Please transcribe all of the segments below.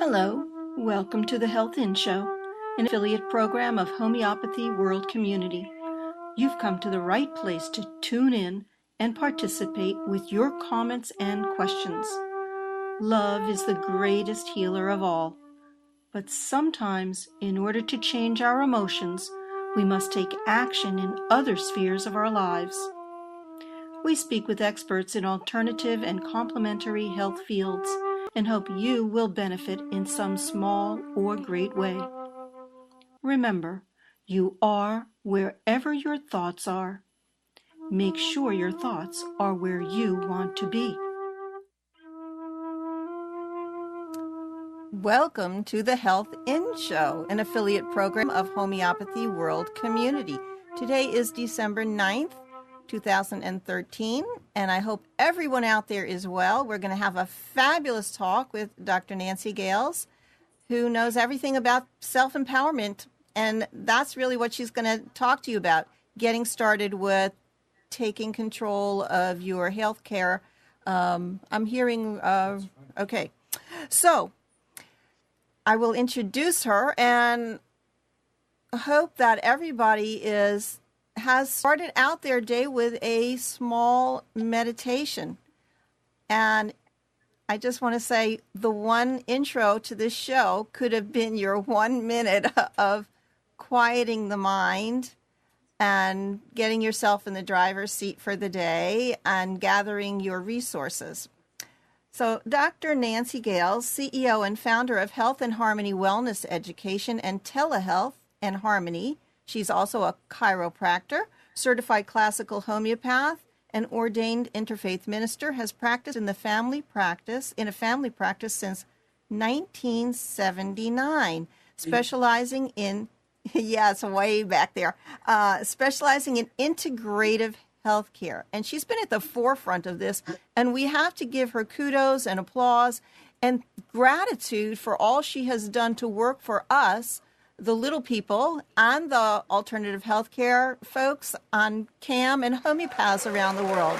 Hello, welcome to the Health In Show, an affiliate program of Homeopathy World Community. You've come to the right place to tune in and participate with your comments and questions. Love is the greatest healer of all, but sometimes, in order to change our emotions, we must take action in other spheres of our lives. We speak with experts in alternative and complementary health fields and hope you will benefit in some small or great way. Remember, you are wherever your thoughts are. Make sure your thoughts are where you want to be. Welcome to the Health In Show, an affiliate program of Homeopathy World Community. Today is December 9th, 2013, and I hope everyone out there is well. We're going to have a fabulous talk with Dr. Nancy Gahles, who knows everything about self-empowerment, and that's really what she's going to talk to you about, getting started with taking control of your health care. I'm hearing, okay, so I will introduce her and hope that everybody has started out their day with a small meditation. And I just want to say the one intro to this show could have been your 1 minute of quieting the mind and getting yourself in the driver's seat for the day and gathering your resources. So Dr. Nancy Gahles, CEO and founder of Health and Harmony Wellness Education and Telehealth and Harmony. She's also a chiropractor, certified classical homeopath, and ordained interfaith minister, has practiced in a family practice since 1979, specializing in, yeah, it's way back there, specializing in integrative healthcare. And she's been at the forefront of this, and we have to give her kudos and applause and gratitude for all she has done to work for us, the little people, and the alternative healthcare folks on CAM and homeopaths around the world.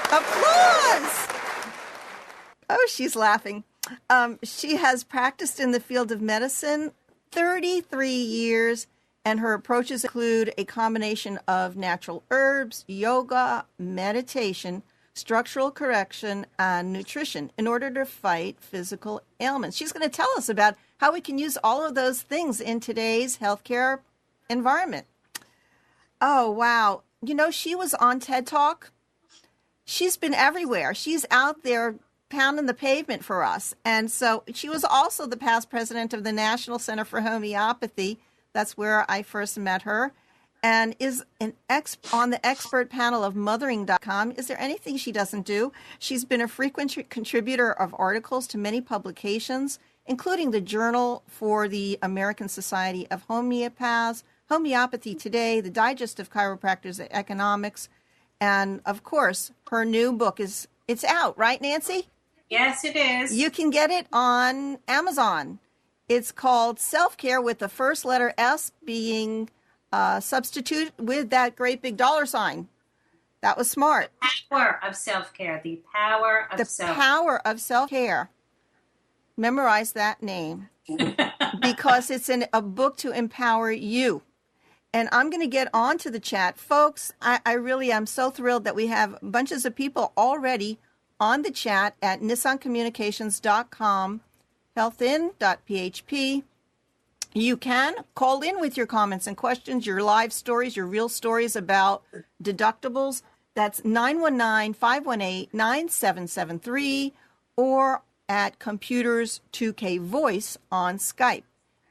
Applause! Oh, she's laughing. She has practiced in the field of medicine 33 years, and her approaches include a combination of natural herbs, yoga, meditation, structural correction, and nutrition in order to fight physical ailments. She's going to tell us about how we can use all of those things in today's healthcare environment. Oh, wow. You know, she was on TED Talk. She's been everywhere. She's out there pounding the pavement for us. And so she was also the past president of the National Center for Homeopathy. That's where I first met her. And is on the expert panel of mothering.com. Is there anything she doesn't do? She's been a frequent contributor of articles to many publications, including the Journal for the American Society of Homeopaths, Homeopathy Today, the Digest of Chiropractors Economics, and, of course, her new book it's out, right, Nancy? Yes, it is. You can get it on Amazon. It's called Self-Care, with the first letter S being substituted with that great big $sign. That was smart. Power of self-care. The power of self-care. The power of self-care. Memorize that name because it's a book to empower you. And I'm going to get on to the chat. Folks, I really am so thrilled that we have bunches of people already on the chat at nissancommunications.com, healthin.php. You can call in with your comments and questions, your live stories, your real stories about deductibles. That's 919-518-9773 or at Computers 2K Voice on Skype.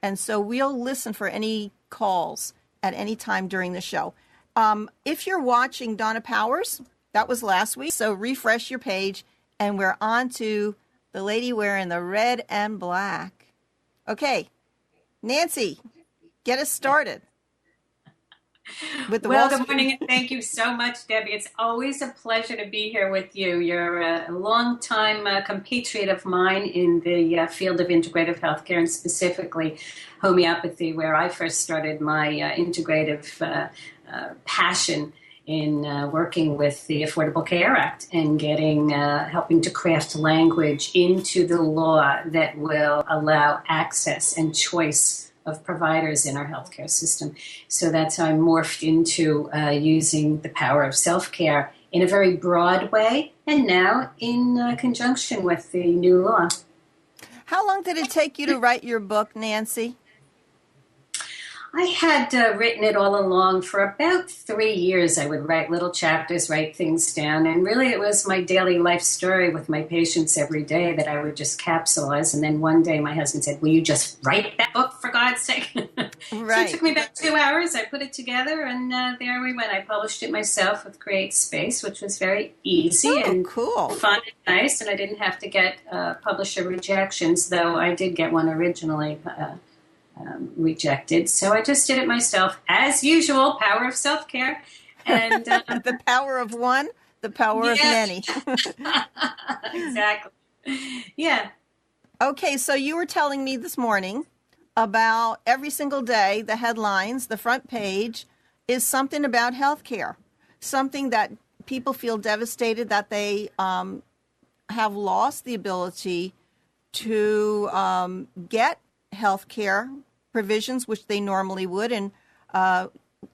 And so we'll listen for any calls at any time during the show. If you're watching Donna Powers, that was last week, so refresh your page, and we're on to the lady wearing the red and black. Okay, Nancy, get us started. With the good morning, and thank you so much, Debbie. It's always a pleasure to be here with you. You're a long-time compatriot of mine in the field of integrative healthcare, and specifically homeopathy, where I first started my integrative passion in working with the Affordable Care Act and helping to craft language into the law that will allow access and choice of providers in our healthcare system. So that's how I morphed into using the power of self-care in a very broad way, and now in conjunction with the new law. How long did it take you to write your book, Nancy? I had written it all along for about 3 years. I would write little chapters, write things down, and really it was my daily life story with my patients every day that I would just capsulize. And then one day my husband said, "Will you just write that book, for God's sake?" Right. So it took me about 2 hours. I put it together, and there we went. I published it myself with Create Space, which was very easy and cool, fun and nice, and I didn't have to get publisher rejections, though I did get one originally rejected. So I just did it myself, as usual. Power of self-care, and the power of one, the power of many. Exactly. Yeah. Okay, so you were telling me this morning about every single day, the headlines, the front page is something about healthcare, something that people feel devastated that they have lost the ability to get healthcare provisions, which they normally would. And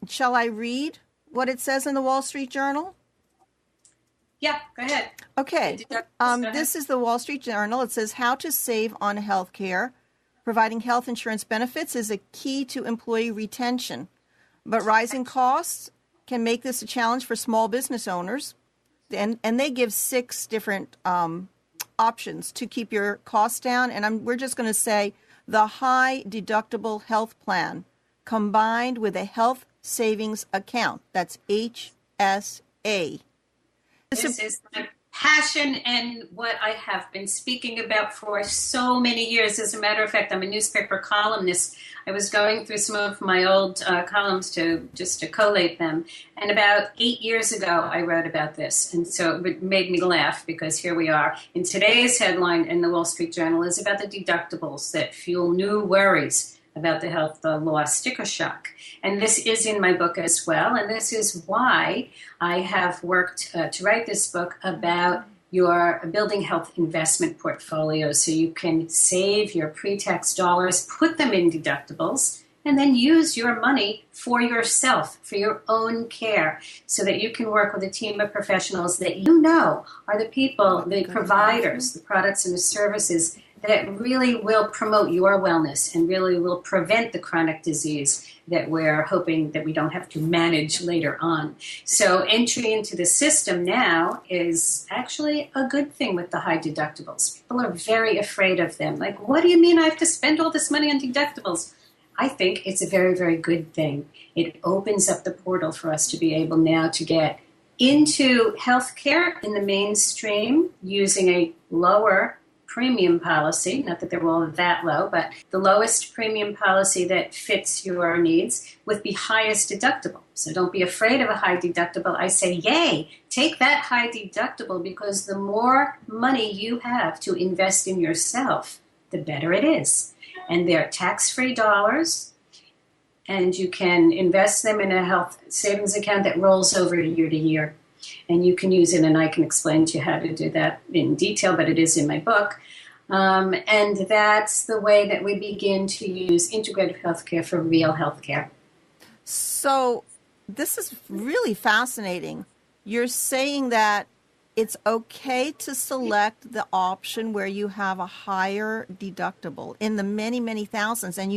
shall I read what it says in the Wall Street Journal? Yeah, go ahead. Okay. This is the Wall Street Journal. It says, how to save on healthcare. Providing health insurance benefits is a key to employee retention, but rising costs can make this a challenge for small business owners. And they give 6 different options to keep your costs down. And we're just going to say the high deductible health plan combined with a health savings account. That's HSA. This is my passion and what I have been speaking about for so many years. As a matter of fact, I'm a newspaper columnist. I was going through some of my old columns to collate them. And about 8 years ago, I wrote about this. And so it made me laugh because here we are. In today's headline in the Wall Street Journal is about the deductibles that fuel new worries about the health law sticker shock. And this is in my book as well. And this is why I have worked to write this book about your building health investment portfolio so you can save your pre-tax dollars, put them in deductibles, and then use your money for yourself, for your own care, so that you can work with a team of professionals that you know are the people, the providers, the products and the services that really will promote your wellness and really will prevent the chronic disease that we're hoping that we don't have to manage later on. So entry into the system now is actually a good thing with the high deductibles. People are very afraid of them. Like, what do you mean I have to spend all this money on deductibles? I think it's a very, very good thing. It opens up the portal for us to be able now to get into healthcare in the mainstream using a lower premium policy, not that they're all that low, but the lowest premium policy that fits your needs with the highest deductible. So don't be afraid of a high deductible. I say, yay, take that high deductible, because the more money you have to invest in yourself, the better it is. And they're tax-free dollars, and you can invest them in a health savings account that rolls over year to year. And you can use it, and I can explain to you how to do that in detail, but it is in my book. And that's the way that we begin to use integrative healthcare for real healthcare. So this is really fascinating. You're saying that it's okay to select the option where you have a higher deductible in the many, many thousands. And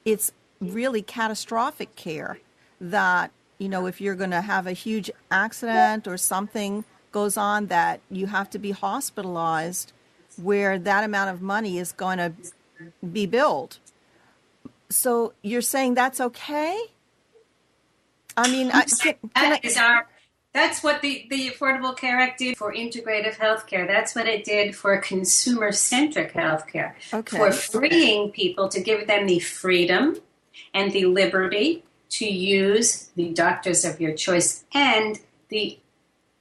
it's really catastrophic care that, if you're going to have a huge accident or something goes on that you have to be hospitalized, where that amount of money is going to be billed. So you're saying that's okay? I mean, that's what the Affordable Care Act did for integrative healthcare. That's what it did for consumer-centric healthcare, for freeing people, to give them the freedom and the liberty to use the doctors of your choice and the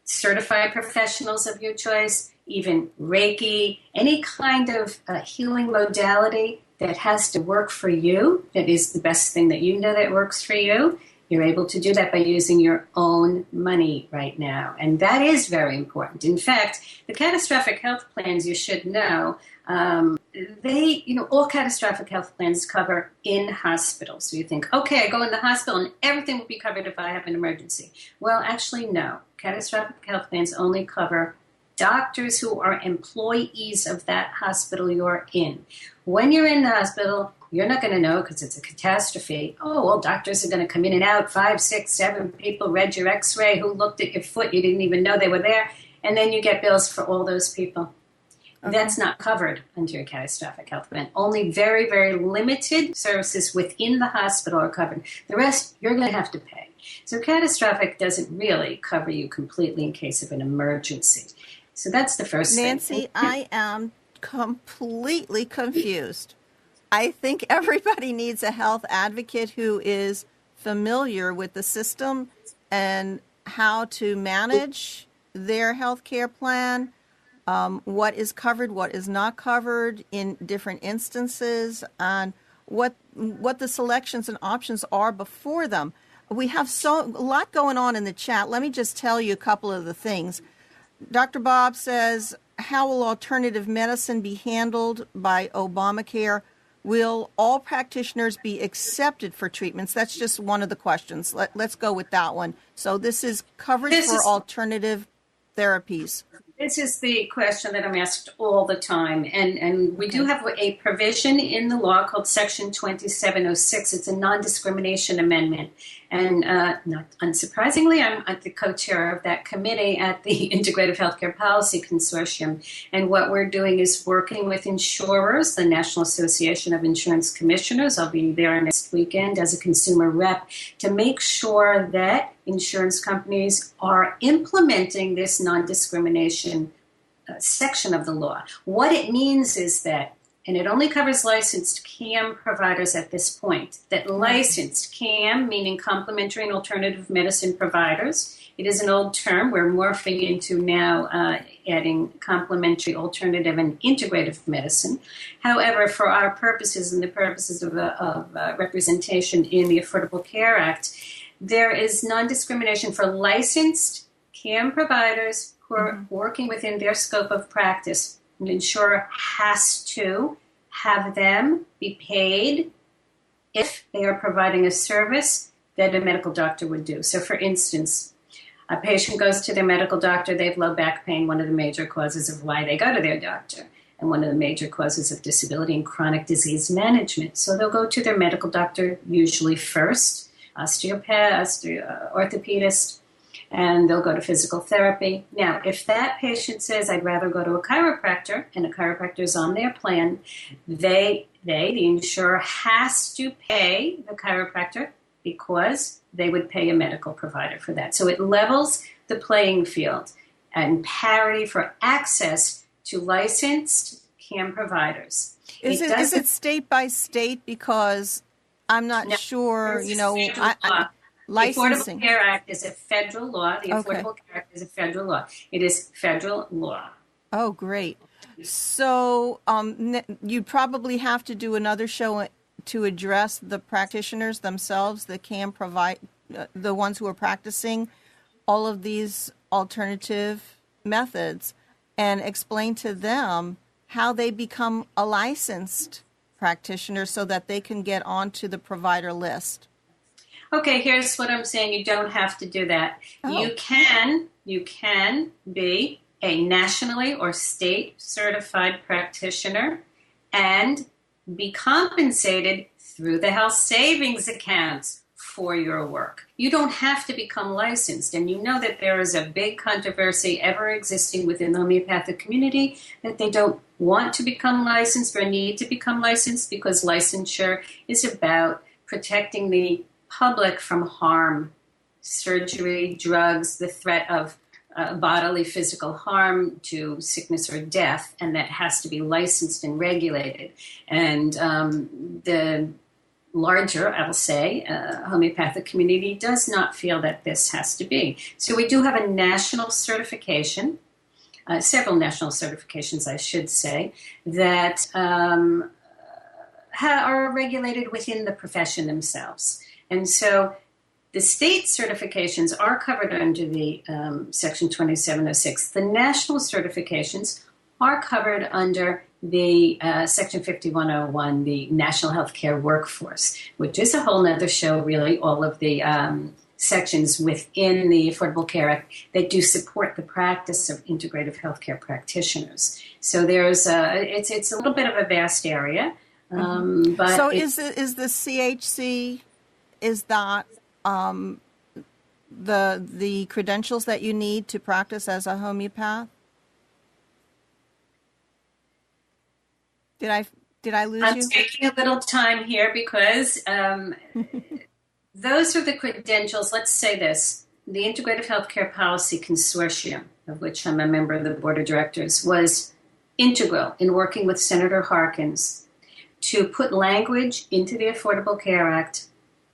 certified professionals of your choice, even Reiki, any kind of healing modality that has to work for you, that is the best thing that you know that works for you, You're able to do that by using your own money right now. And that is very important. In fact, the catastrophic health plans, you should know, all catastrophic health plans cover in hospital. So you think, okay, I go in the hospital and everything will be covered if I have an emergency. Well, actually, no. Catastrophic health plans only cover doctors who are employees of that hospital you're in. When you're in the hospital, you're not going to know because it's a catastrophe. Oh, well, doctors are going to come in and out. 5, 6, 7 people read your x-ray, who looked at your foot. You didn't even know they were there. And then you get bills for all those people. Okay. That's not covered under your catastrophic health plan. Only very, very limited services within the hospital are covered. The rest, you're going to have to pay. So catastrophic doesn't really cover you completely in case of an emergency. So that's the first thing. Nancy, I am completely confused. I think everybody needs a health advocate who is familiar with the system and how to manage their health care plan, what is covered, what is not covered in different instances, and what the selections and options are before them. We have a lot going on in the chat. Let me just tell you a couple of the things. Dr. Bob says, how will alternative medicine be handled by Obamacare? Will all practitioners be accepted for treatments? That's just one of the questions. Let's go with that one. So this is coverage for alternative therapies. This is the question that I'm asked all the time. And we do have a provision in the law called Section 2706. It's a non-discrimination amendment. And not unsurprisingly, I'm the co-chair of that committee at the Integrative Healthcare Policy Consortium. And what we're doing is working with insurers, the National Association of Insurance Commissioners. I'll be there next weekend as a consumer rep to make sure that insurance companies are implementing this non-discrimination section of the law. What it means is that, and it only covers licensed CAM providers at this point, that licensed CAM, meaning complementary and alternative medicine providers, it is an old term. We're morphing into now adding complementary, alternative, and integrative medicine. However, for our purposes and the purposes of representation in the Affordable Care Act, there is non-discrimination for licensed CAM providers who are working within their scope of practice. An insurer has to have them be paid if they are providing a service that a medical doctor would do. So, for instance, a patient goes to their medical doctor, they have low back pain, one of the major causes of why they go to their doctor, and one of the major causes of disability and chronic disease management. So they'll go to their medical doctor usually first, osteopath, orthopedist, and they'll go to physical therapy. Now, if that patient says, I'd rather go to a chiropractor, and a chiropractor is on their plan, the insurer has to pay the chiropractor because they would pay a medical provider for that. So it levels the playing field and parity for access to licensed CAM providers. Is it state by state? Because I'm not sure, licensing. The Affordable Care Act is a federal law. The Affordable Care Act is a federal law. It is federal law. Oh, great. So you'd probably have to do another show to address the practitioners themselves that can provide, the ones who are practicing all of these alternative methods, and explain to them how they become a licensed practitioner so that they can get onto the provider list. Okay, here's what I'm saying. You don't have to do that. Oh. You can be a nationally or state certified practitioner and be compensated through the health savings accounts for your work. You don't have to become licensed. And you know that there is a big controversy ever existing within the homeopathic community that they don't want to become licensed or need to become licensed because licensure is about protecting the public from harm, surgery, drugs, the threat of bodily physical harm to sickness or death, and that has to be licensed and regulated. And the larger, I will say, homeopathic community does not feel that this has to be. So we do have a national certification, several national certifications, I should say, that are regulated within the profession themselves. And so The state certifications are covered under the Section 2706. The national certifications are covered under the Section 5101, the National Healthcare Workforce, which is a whole nother show, really, all of the sections within the Affordable Care Act that do support the practice of integrative healthcare practitioners. So there's it's a little bit of a vast area. But so is the CHC, is that the credentials that you need to practice as a homeopath? Did I lose you? I'm taking a little time here because those are the credentials. Let's say this. The Integrative Healthcare Policy Consortium, of which I'm a member of the board of directors, was integral in working with Senator Harkins to put language into the Affordable Care Act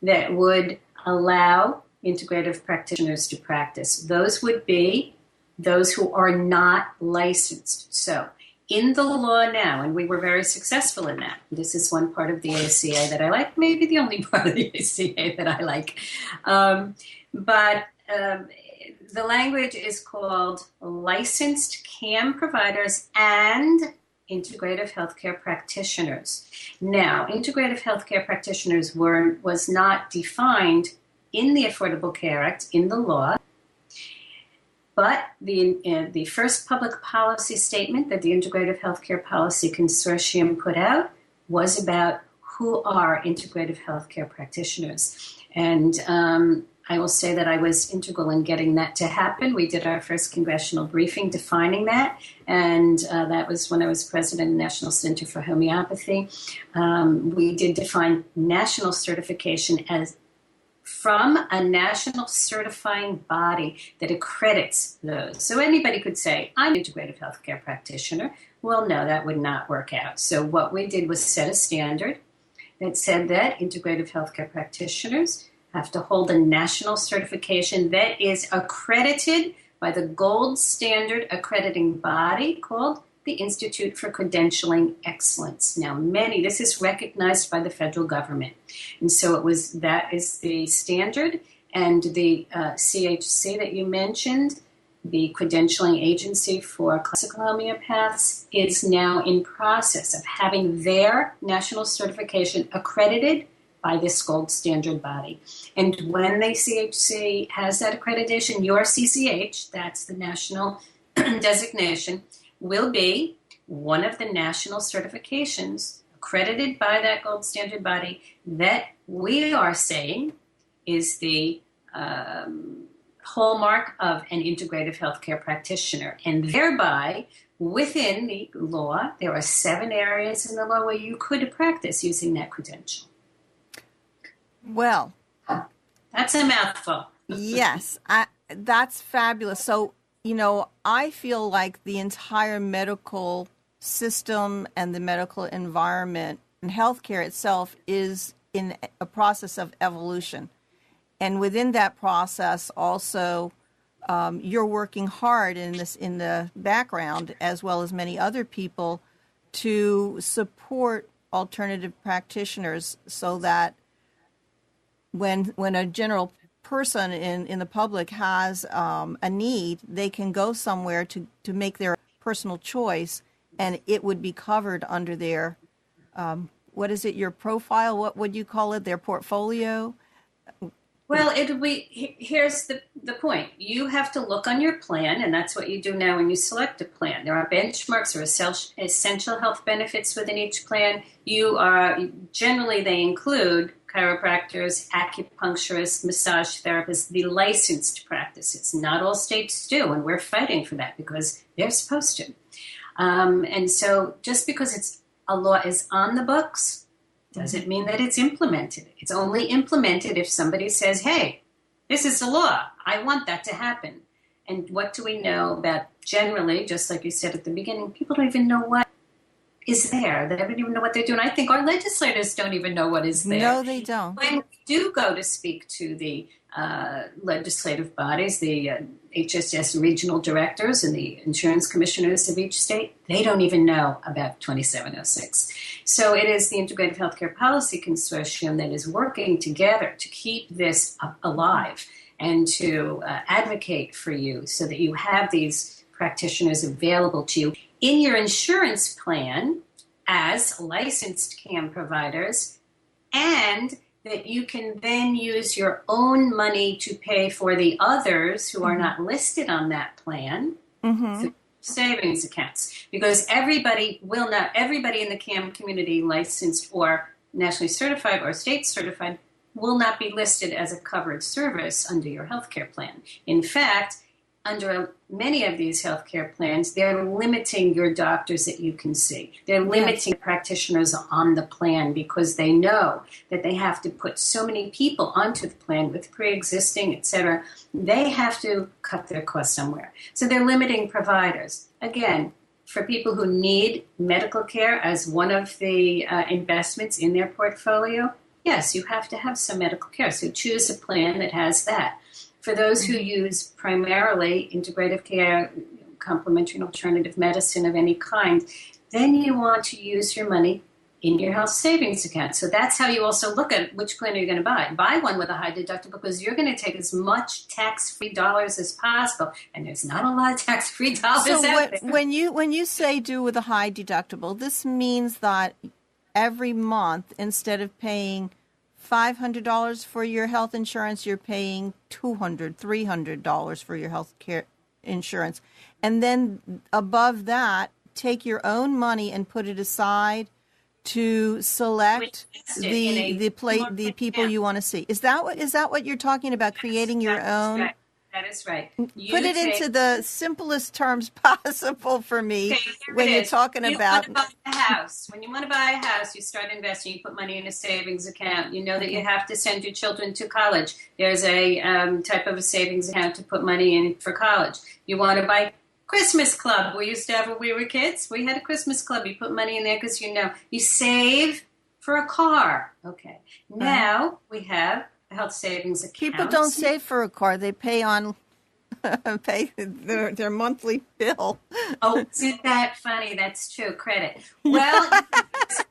that would allow integrative practitioners to practice. Those would be those who are not licensed. So in the law now, and we were very successful in that. This is one part of the ACA that I like, maybe the only part of the ACA that I like. But the language is called licensed CAM providers and integrative healthcare practitioners. Now, integrative healthcare practitioners was not defined in the Affordable Care Act, in the law. But the first public policy statement that the Integrative Healthcare Policy Consortium put out was about who are integrative healthcare practitioners. And I will say that I was integral in getting that to happen. We did our first congressional briefing defining that, and that was when I was president of the National Center for Homeopathy. We did define national certification as from a national certifying body that accredits those. So anybody could say, I'm an integrative healthcare practitioner. Well, no, that would not work out. So what we did was set a standard that said that integrative healthcare practitioners have to hold a national certification that is accredited by the gold standard accrediting body called the Institute for Credentialing Excellence. Now, this is recognized by the federal government. And so that is the standard. And the CHC that you mentioned, the credentialing agency for classical homeopaths, is now in process of having their national certification accredited by this gold standard body. And when the CHC has that accreditation, your CCH, that's the national designation, will be one of the national certifications accredited by that gold standard body that we are saying is the hallmark of an integrative healthcare practitioner. And thereby, within the law, there are 7 areas in the law where you could practice using that credential. Well, that's a mouthful. Yes, that's fabulous. So, I feel like the entire medical system and the medical environment and healthcare itself is in a process of evolution. And within that process, also, you're working hard in the background, as well as many other people, to support alternative practitioners so that when a general person in the public has a need, they can go somewhere to make their personal choice, and it would be covered under their, what is it, your profile? What would you call it? Their portfolio? Well, here's the point. You have to look on your plan, and that's what you do now when you select a plan. There are benchmarks or essential health benefits within each plan. Generally, they include chiropractors, acupuncturists, massage therapists, the licensed practices. Not all states do, and we're fighting for that because they're supposed to. And so just because a law is on the books doesn't mean that it's implemented. It's only implemented if somebody says, hey, this is the law. I want that to happen. And what do we know about generally, just like you said at the beginning, people don't even know what is there. They don't even know what they're doing. I think our legislators don't even know what is there. No, they don't. When we do go to speak to the legislative bodies, the HSS regional directors and the insurance commissioners of each state, they don't even know about 2706. So it is the Integrative Healthcare Policy Consortium that is working together to keep this alive and to advocate for you so that you have these practitioners available to you in your insurance plan as licensed CAM providers, and that you can then use your own money to pay for the others who are not listed on that plan through savings accounts. Because everybody in the CAM community, licensed or nationally certified or state certified, will not be listed as a covered service under your healthcare plan. In fact, under many of these healthcare plans, they're limiting your doctors that you can see. They're limiting practitioners on the plan because they know that they have to put so many people onto the plan with pre-existing, et cetera. They have to cut their costs somewhere. So they're limiting providers. Again, for people who need medical care as one of the investments in their portfolio, yes, you have to have some medical care. So choose a plan that has that. For those who use primarily integrative care, complementary and alternative medicine of any kind, then you want to use your money in your health savings account. So that's how you also look at which plan are you going to buy. Buy one with a high deductible because you're going to take as much tax-free dollars as possible, and there's not a lot of tax-free dollars out there. When you say do with a high deductible, this means that every month, instead of paying $500 for your health insurance, you're paying $200, $300 for your health care insurance. And then above that, take your own money and put it aside to select the people you want to see. Is that what you're talking about, creating your own? Right. That is right. Put it into the simplest terms possible for me when you're talking about. You want to buy a house. When you want to buy a house, you start investing. You put money in a savings account. You know that you have to send your children to college. There's a type of a savings account to put money in for college. You want to buy Christmas club. We used to have when we were kids. We had a Christmas club. You put money in there because you save for a car. Okay. Now we have health savings account. People don't save for a car; they pay their monthly bill. Oh, isn't that funny? That's true. Credit. Well,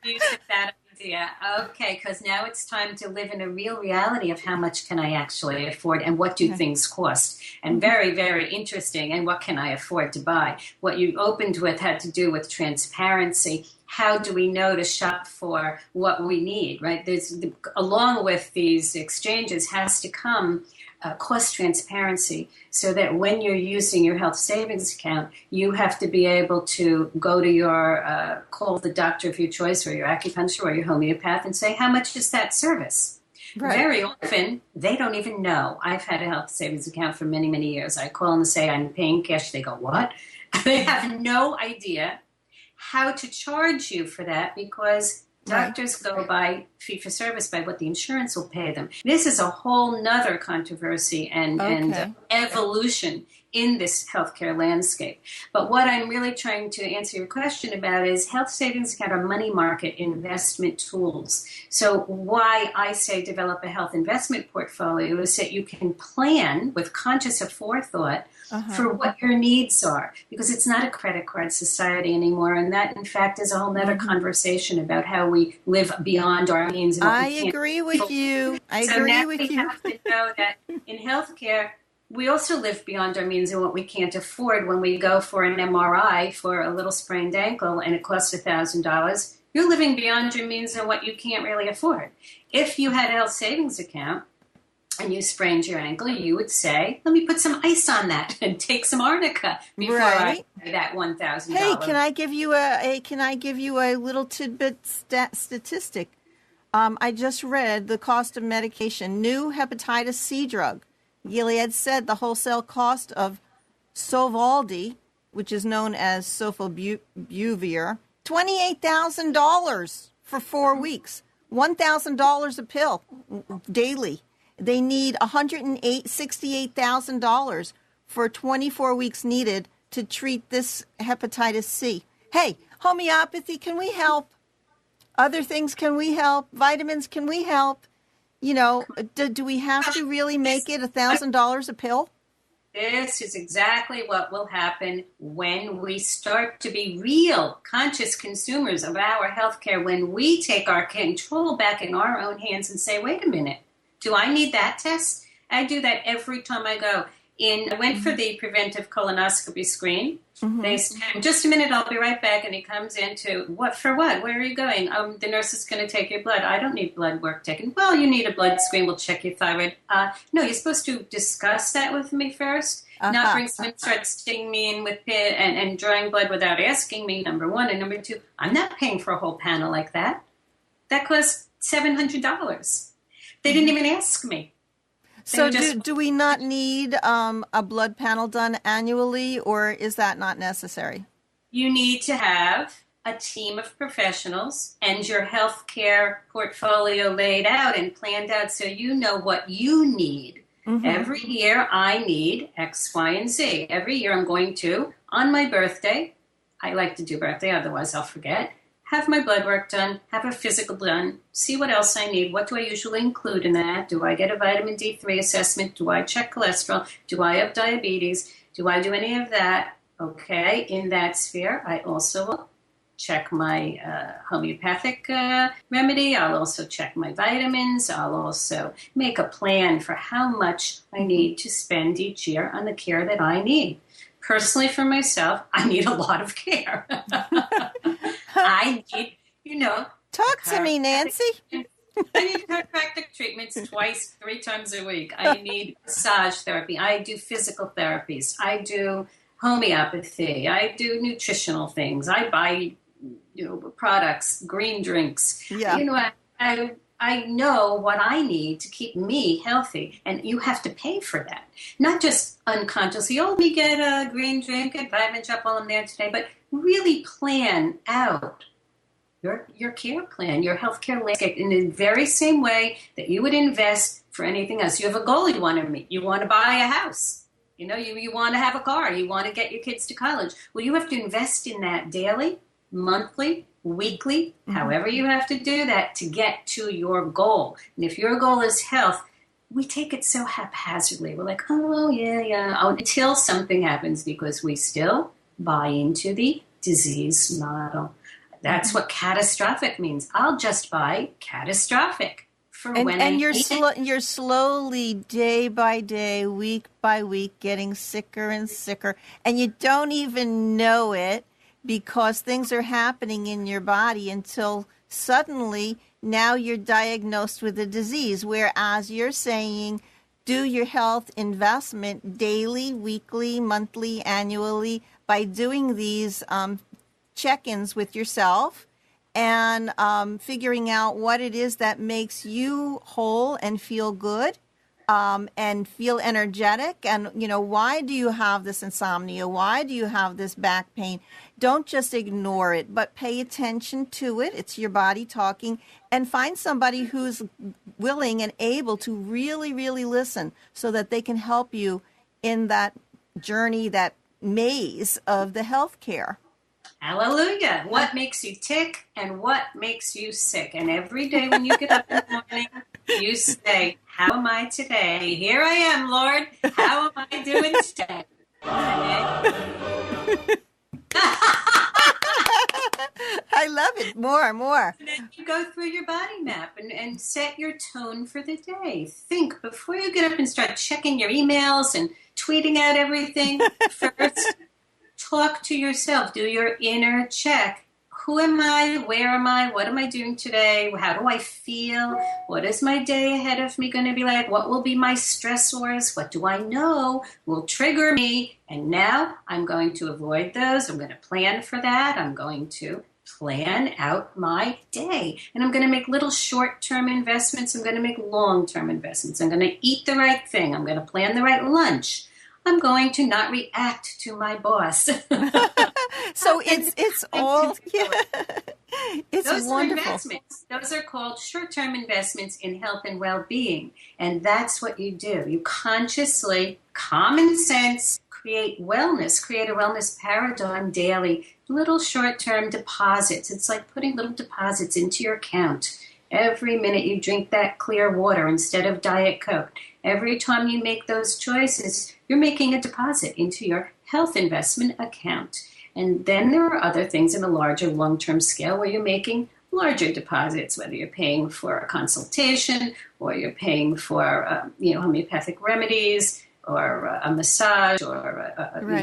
use that idea. Okay, because now it's time to live in a real reality of how much can I actually afford and what do things cost. And very, very interesting. And what can I afford to buy? What you opened with had to do with transparency. How do we know to shop for what we need, right? Along with these exchanges has to come cost transparency so that when you're using your health savings account, you have to be able to go to your, call the doctor of your choice or your acupuncture or your homeopath and say, how much is that service? Right. Very often, they don't even know. I've had a health savings account for many, many years. I call them and say, I'm paying cash. They go, what? They have no idea how to charge you for that because doctors go by fee for service by what the insurance will pay them. This is a whole nother controversy and evolution in this healthcare landscape. But what I'm really trying to answer your question about is health savings account are money market investment tools. So why I say develop a health investment portfolio is that you can plan with conscious forethought for what your needs are, because it's not a credit card society anymore, and that, in fact, is a whole other conversation about how we live beyond our means. And I agree with you. I agree with you. So now we have to know that in healthcare, we also live beyond our means and what we can't afford. When we go for an MRI for a little sprained ankle and it costs $1,000, you're living beyond your means and what you can't really afford. If you had a health savings account, and you sprained your ankle, you would say, let me put some ice on that and take some arnica before I pay that $1,000. Hey, can I give you a little tidbit statistic? I just read the cost of medication, new hepatitis C drug. Gilead said the wholesale cost of Sovaldi, which is known as Sofosbuvir, $28,000 for 4 weeks, $1,000 a pill daily. They need $68,000 for 24 weeks needed to treat this hepatitis C. Hey, homeopathy, can we help? Other things, can we help? Vitamins, can we help? You know, do we have to really make it $1,000 a pill? This is exactly what will happen when we start to be real, conscious consumers of our healthcare, when we take our control back in our own hands and say, wait a minute, do I need that test? I do that every time I go. I went for the preventive colonoscopy screen. They said, just a minute, I'll be right back. And he comes into, what for what? Where are you going? The nurse is going to take your blood. I don't need blood work taken. Well, you need a blood screen. We'll check your thyroid. No, you're supposed to discuss that with me first. Not bring someone and start sticking me in with pit and drawing blood without asking me, number one. And number two, I'm not paying for a whole panel like that. That costs $700. They didn't even ask me. So do we not need a blood panel done annually, or is that not necessary? You need to have a team of professionals and your healthcare portfolio laid out and planned out so you know what you need. Every year I need X, Y, and Z. Every year I'm going to, on my birthday, I like to do birthday, otherwise I'll forget, have my blood work done, have a physical done, see what else I need. What do I usually include in that? Do I get a vitamin D3 assessment? Do I check cholesterol? Do I have diabetes? Do I do any of that? Okay, in that sphere, I also will check my homeopathic remedy. I'll also check my vitamins. I'll also make a plan for how much I need to spend each year on the care that I need. Personally, for myself, I need a lot of care. I need, Talk to me, Nancy. I need chiropractic treatments twice, 3 times a week. I need massage therapy. I do physical therapies. I do homeopathy. I do nutritional things. I buy, products, green drinks. Yeah. I know what I need to keep me healthy, and you have to pay for that. Not just unconsciously, let me get a green drink and vitamin drop while I'm there today, but really plan out your care plan, your healthcare landscape in the very same way that you would invest for anything else. You have a goal you want to meet. You want to buy a house. You want to have a car. You want to get your kids to college. Well, you have to invest in that daily, monthly, weekly, however you have to do that to get to your goal. And if your goal is health, we take it so haphazardly. We're like, oh, yeah, until something happens, because we still buy into the disease model. That's what catastrophic means. I'll just buy catastrophic for when I need it. You're slowly, day by day, week by week, getting sicker and sicker, and you don't even know it, because things are happening in your body until suddenly now you're diagnosed with a disease, whereas you're saying do your health investment daily, weekly, monthly, annually by doing these check-ins with yourself and figuring out what it is that makes you whole and feel good. And feel energetic. And, why do you have this insomnia? Why do you have this back pain? Don't just ignore it, but pay attention to it. It's your body talking, and find somebody who's willing and able to really, really listen so that they can help you in that journey, that maze of the healthcare. Hallelujah. What makes you tick and what makes you sick? And every day when you get up in the morning, you say, how am I today? Here I am, Lord. How am I doing today? I love it. More. And then you go through your body map and set your tone for the day. Think before you get up and start checking your emails and tweeting out everything. First, talk to yourself. Do your inner check. Who am I? Where am I? What am I doing today? How do I feel? What is my day ahead of me going to be like? What will be my stressors? What do I know will trigger me? And now I'm going to avoid those. I'm going to plan for that. I'm going to plan out my day. And I'm going to make little short-term investments. I'm going to make long-term investments. I'm going to eat the right thing. I'm going to plan the right lunch. I'm going to not react to my boss. So it's all, it's Those wonderful. are investments. Those are called short-term investments in health and well-being. And that's what you do. You consciously, common sense, create a wellness paradigm daily, little short-term deposits. It's like putting little deposits into your account. Every minute you drink that clear water instead of Diet Coke. Every time you make those choices, you're making a deposit into your health investment account. And then there are other things in a larger long-term scale where you're making larger deposits, whether you're paying for a consultation or you're paying for, homeopathic remedies or a massage or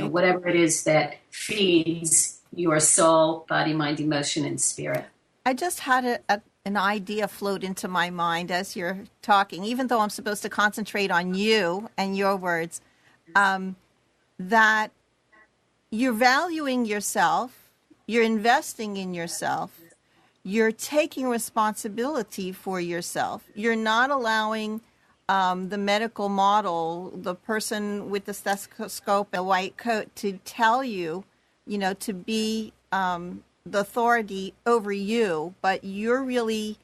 whatever it is that feeds your soul, body, mind, emotion, and spirit. I just had an idea float into my mind as you're talking, even though I'm supposed to concentrate on you and your words, that you're valuing yourself, you're investing in yourself, you're taking responsibility for yourself. You're not allowing the medical model, the person with the stethoscope and a white coat, to tell you, to be the authority over you, but you're really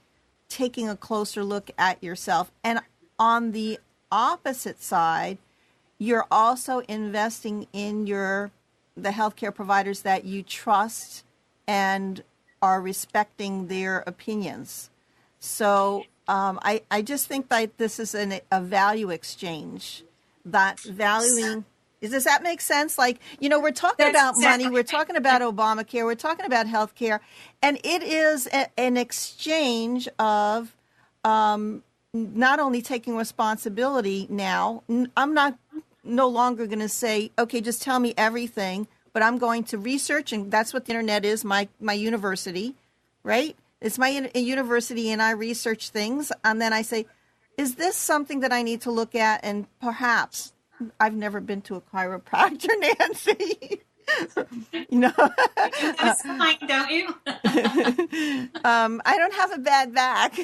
taking a closer look at yourself. And on the opposite side, you're also investing in the healthcare providers that you trust and are respecting their opinions. So I just think that this is a value exchange, that valuing. Does that make sense? Like, we're talking about money, we're talking about Obamacare, we're talking about healthcare, and it is an exchange of not only taking responsibility now. I'm no longer going to say, okay, just tell me everything, but I'm going to research, and that's what the internet is, my university, right? It's my university, and I research things, and then I say, is this something that I need to look at? And perhaps, I've never been to a chiropractor, Nancy. That's fine, don't you? I don't have a bad back.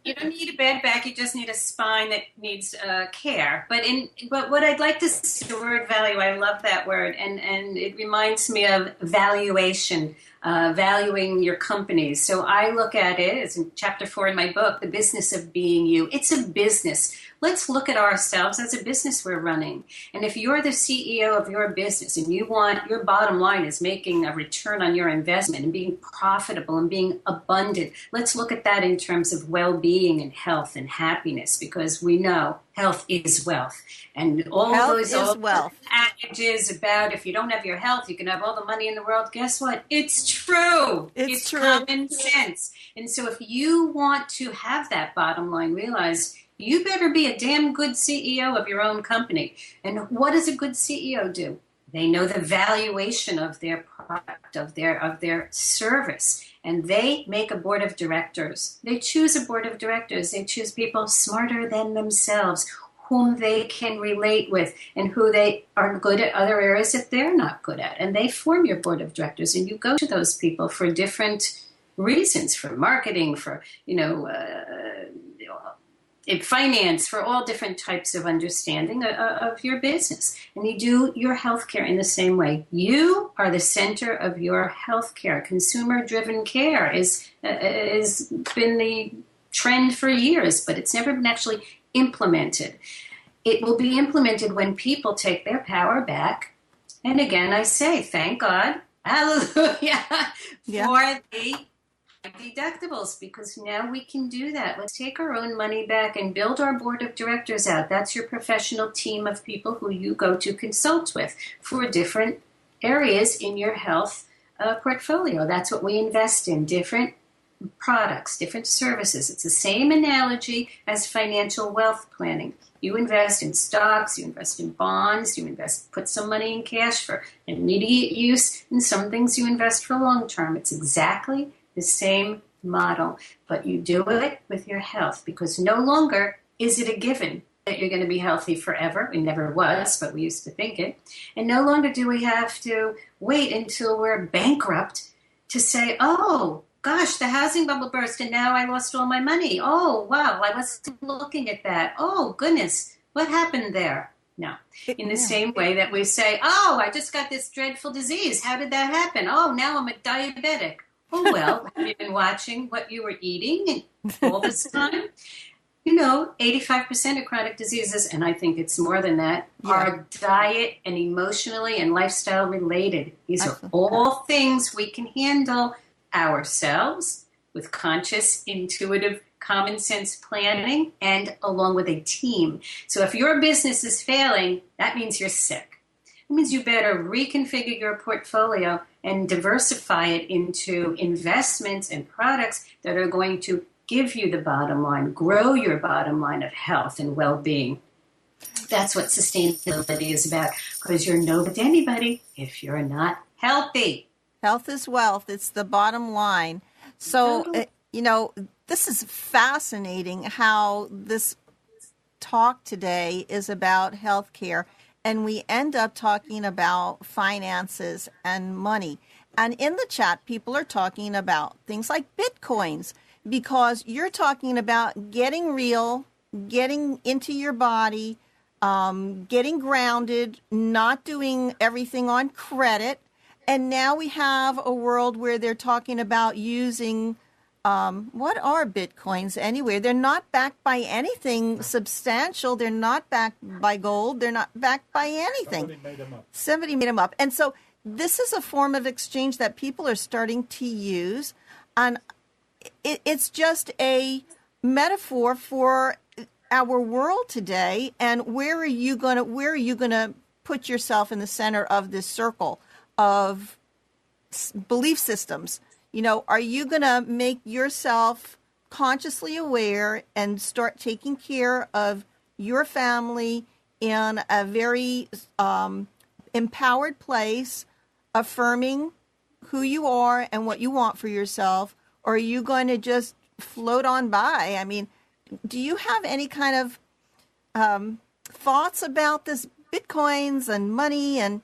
You don't need a bad back. You just need a spine that needs care. But what I'd like to say, the word value, I love that word, and it reminds me of valuation, valuing your companies. So I look at it as in chapter 4 in my book, The Business of Being You. It's a business. Let's look at ourselves as a business we're running. And if you're the CEO of your business and you want your bottom line is making a return on your investment and being profitable and being abundant, let's look at that in terms of well-being and health and happiness, because we know health is wealth. And all those old adages about if you don't have your health, you can have all the money in the world. Guess what? It's true. It's true. Common sense. And so if you want to have that bottom line, realize you better be a damn good CEO of your own company. And what does a good CEO do? They know the valuation of their product, of their service, and they make a board of directors. They choose a board of directors. They choose people smarter than themselves, whom they can relate with, and who they are good at other areas that they're not good at. And they form your board of directors, and you go to those people for different reasons, for marketing, for in finance, for all different types of understanding of your business. And you do your healthcare in the same way. You are the center of your healthcare. Consumer-driven care is been the trend for years, but it's never been actually implemented. It will be implemented when people take their power back. And again, I say, thank God, hallelujah, for the deductibles, because now we can do that. Let's take our own money back and build our board of directors out. That's your professional team of people who you go to consult with for different areas in your health portfolio. That's what we invest in, different products, different services. It's the same analogy as financial wealth planning. You invest in stocks, you invest in bonds, put some money in cash for immediate use, and some things you invest for long term. It's exactly the same model, but you do it with your health, because no longer is it a given that you're going to be healthy forever. It never was, but we used to think it. And no longer do we have to wait until we're bankrupt to say, oh, gosh, the housing bubble burst and now I lost all my money. Oh, wow, I wasn't looking at that. Oh, goodness, what happened there? No. In the same way that we say, oh, I just got this dreadful disease. How did that happen? Oh, now I'm a diabetic. Oh, well, have you been watching what you were eating all this time? 85% of chronic diseases, and I think it's more than that, are diet and emotionally and lifestyle related. These are all things we can handle ourselves with conscious, intuitive, common sense planning, and along with a team. So if your business is failing, that means you're sick. It means you better reconfigure your portfolio and diversify it into investments and products that are going to give you the bottom line, grow your bottom line of health and well-being. That's what sustainability is about, because you're no good to anybody if you're not healthy. Health is wealth. It's the bottom line. So, this is fascinating how this talk today is about healthcare, and we end up talking about finances and money. And in the chat, people are talking about things like Bitcoins, because you're talking about getting real, getting into your body, getting grounded, not doing everything on credit. And now we have a world where they're talking about using, what are Bitcoins anyway? They're not backed by anything substantial. They're not backed by gold. They're not backed by anything. Somebody made them up. And so this is a form of exchange that people are starting to use. And it's just a metaphor for our world today. And where are you gonna put yourself in the center of this circle of belief systems? Are you going to make yourself consciously aware and start taking care of your family in a very empowered place, affirming who you are and what you want for yourself? Or are you going to just float on by? I mean, do you have any kind of thoughts about this Bitcoins and money and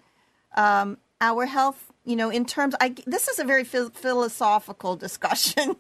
our health, in terms, this is a very philosophical discussion.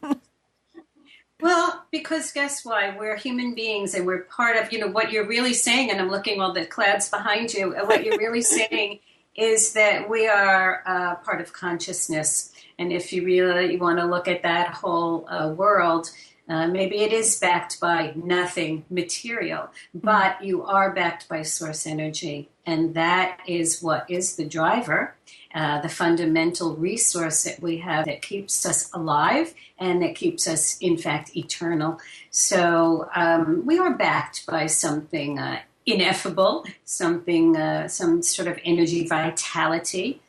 Well, because guess why? We're human beings and we're part of, what you're really saying, and I'm looking all the clouds behind you, what you're really saying is that we are part of consciousness. And if you really want to look at that whole world, maybe it is backed by nothing material, but you are backed by source energy. And that is what is the driver, the fundamental resource that we have that keeps us alive and that keeps us, in fact, eternal. So we are backed by something ineffable, something, some sort of energy vitality,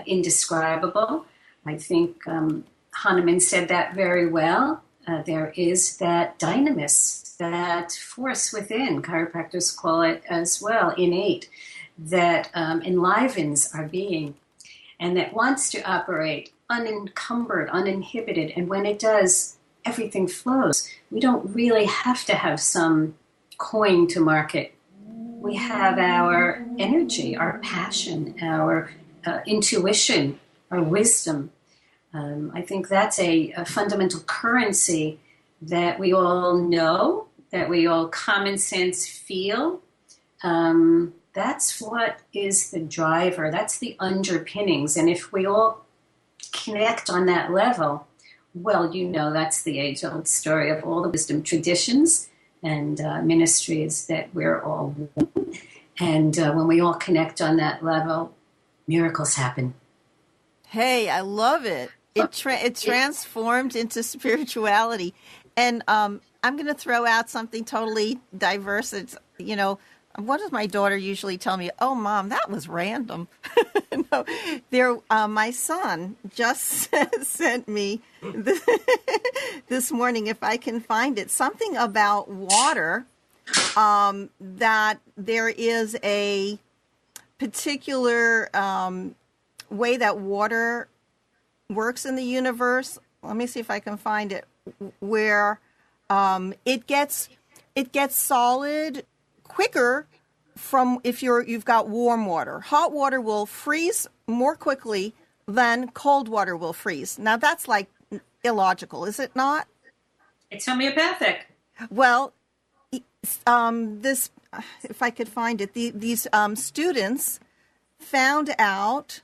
indescribable. I think Hahnemann said that very well. There is that dynamis, that force within, chiropractors call it as well, innate, that enlivens our being and that wants to operate unencumbered, uninhibited. And when it does, everything flows. We don't really have to have some coin to market. We have our energy, our passion, our intuition, our wisdom. I think that's a fundamental currency that we all know, that we all common sense feel. That's what is the driver. That's the underpinnings. And if we all connect on that level, well, that's the age-old story of all the wisdom traditions and ministries that we're all one. And when we all connect on that level, miracles happen. Hey, I love it. It transformed into spirituality. And I'm going to throw out something totally diverse. It's, what does my daughter usually tell me? Oh, Mom, that was random. My son just sent me this morning, if I can find it, something about water, that there is a particular way that water works in the universe. Let me see if I can find it, where it gets solid quicker from if you've got warm water. Hot water will freeze more quickly than cold water will freeze. Now that's like illogical, is it not? It's homeopathic. Well, this, if I could find it, these students found out.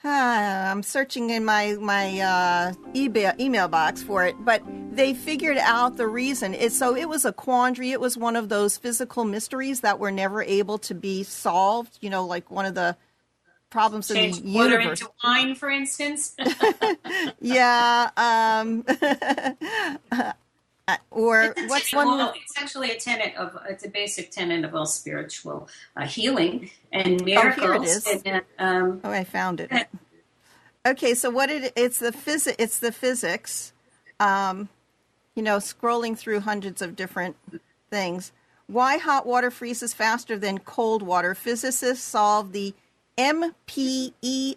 I'm searching in my email box for it, but they figured out the reason. So it was a quandary. It was one of those physical mysteries that were never able to be solved. Like one of the problems in the Change water universe. into wine, for instance. Yeah. Or what's one? It's actually it's a basic tenet of all spiritual healing and Oh, here it miracles. is. And, I found it. Okay, so it's the physics. Scrolling through hundreds of different things. Why hot water freezes faster than cold water? Physicists solve the MEMBA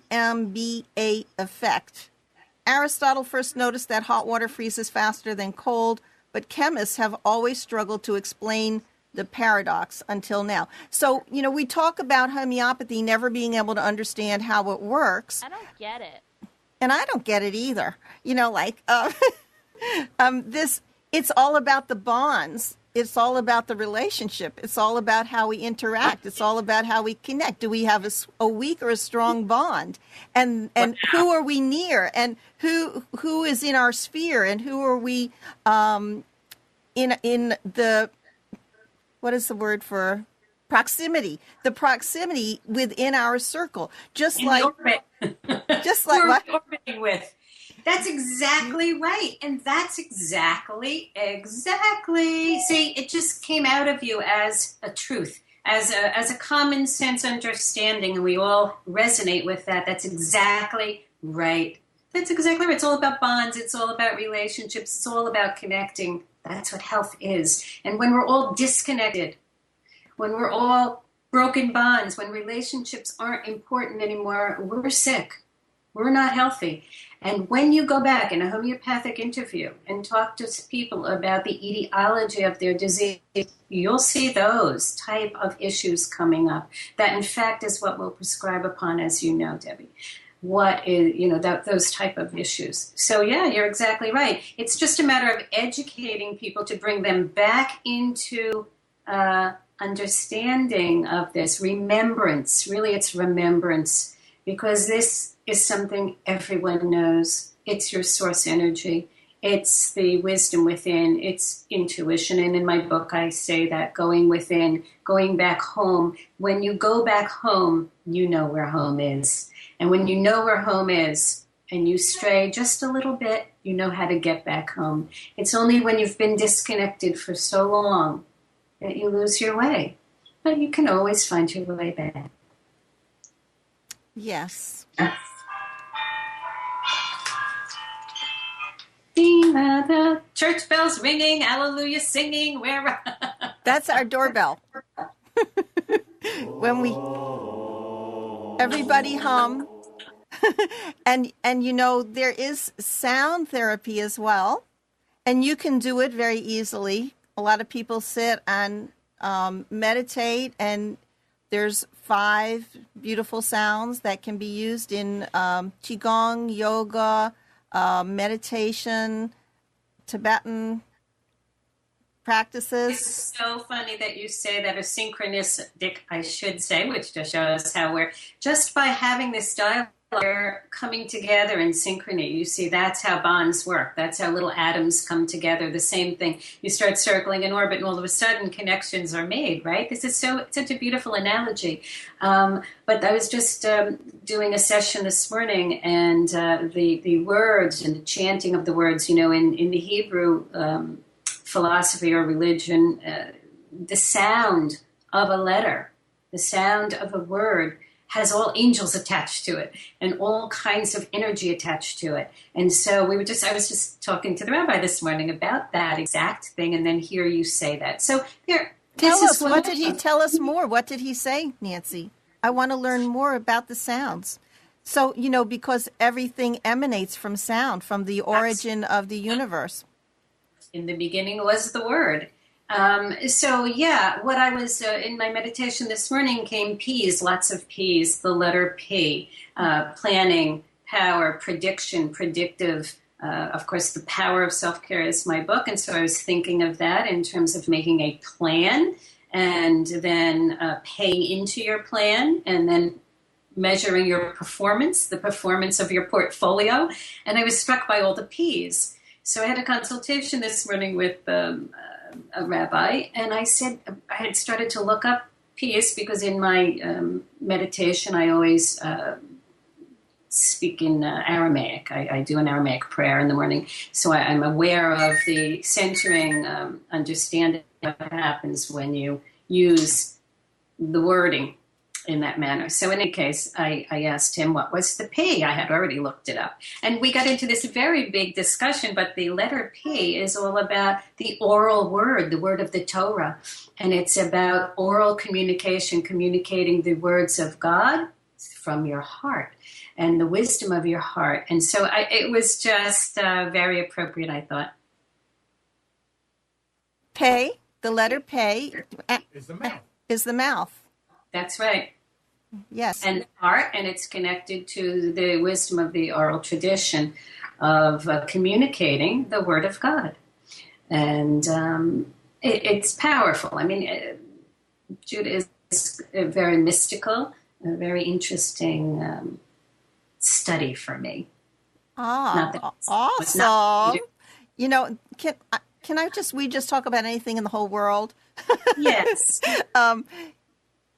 effect. Aristotle first noticed that hot water freezes faster than cold, but chemists have always struggled to explain the paradox until now. So, we talk about homeopathy never being able to understand how it works. I don't get it. And I don't get it either. It's all about the bonds. It's all about the relationship. It's all about how we interact. It's all about how we connect. Do we have a weak or a strong bond? And who are we near? And who is in our sphere? And who are we in the, what is the word for proximity? The proximity within our circle. Just like what? Orbiting with. That's exactly right. And that's exactly. See, it just came out of you as a truth, as a common sense understanding, and we all resonate with that. That's exactly right. That's exactly right. It's all about bonds. It's all about relationships. It's all about connecting. That's what health is. And when we're all disconnected, when we're all broken bonds, when relationships aren't important anymore, we're sick. We're not healthy. And when you go back in a homeopathic interview and talk to people about the etiology of their disease, you'll see those type of issues coming up. That, in fact, is what we'll prescribe upon, as you know, Debbie. What is, those type of issues. So, yeah, you're exactly right. It's just a matter of educating people to bring them back into understanding of this. Remembrance. Really, it's remembrance. Because this is something everyone knows. It's your source energy. It's the wisdom within. It's intuition. And in my book, I say that going within, going back home. When you go back home, you know where home is. And when you know where home is and you stray just a little bit, you know how to get back home. It's only when you've been disconnected for so long that you lose your way. But you can always find your way back. Yes. The church bells ringing, hallelujah singing, where? That's our doorbell. When everybody hum. and there is sound therapy as well. And you can do it very easily. A lot of people sit and meditate, and there's 5 beautiful sounds that can be used in Qigong, yoga, meditation, Tibetan practices. It's so funny that you say that, or synchronistic, I should say, which just shows how we're, just by having this dialogue, we're coming together in synchrony. You see, that's how bonds work. That's how little atoms come together. The same thing. You start circling in orbit, and all of a sudden connections are made, right? This is such a beautiful analogy. But I was just doing a session this morning, and the words and the chanting of the words, in the Hebrew philosophy or religion, the sound of a letter, the sound of a word, has all angels attached to it and all kinds of energy attached to it. And so I was just talking to the rabbi this morning about that exact thing, and then hear you say that. So tell us, what did he tell us more? What did he say, Nancy? I want to learn more about the sounds. So, because everything emanates from sound, from the origin of the universe. In the beginning was the word. What I was in my meditation this morning came P's, lots of P's, the letter P, planning, power, prediction, predictive. Of course, the power of self-care is my book. And so I was thinking of that in terms of making a plan and then paying into your plan and then measuring your performance, the performance of your portfolio. And I was struck by all the P's. So I had a consultation this morning with a rabbi, and I said I had started to look up peace, because in my meditation I always speak in Aramaic. I do an Aramaic prayer in the morning, so I'm aware of the centering, understanding what happens when you use the wording in that manner. So in any case, I asked him what was the P. I had already looked it up. And we got into this very big discussion, but the letter P is all about the oral word, the word of the Torah. And it's about oral communication, communicating the words of God from your heart and the wisdom of your heart. And so it was just very appropriate, I thought. Pei, the letter Pei is the mouth. That's right. Yes. And art, and it's connected to the wisdom of the oral tradition of communicating the word of God. And it's powerful. I mean, Judah is very mystical, a very interesting study for me. Awesome. You know, can we just talk about anything in the whole world? Yes.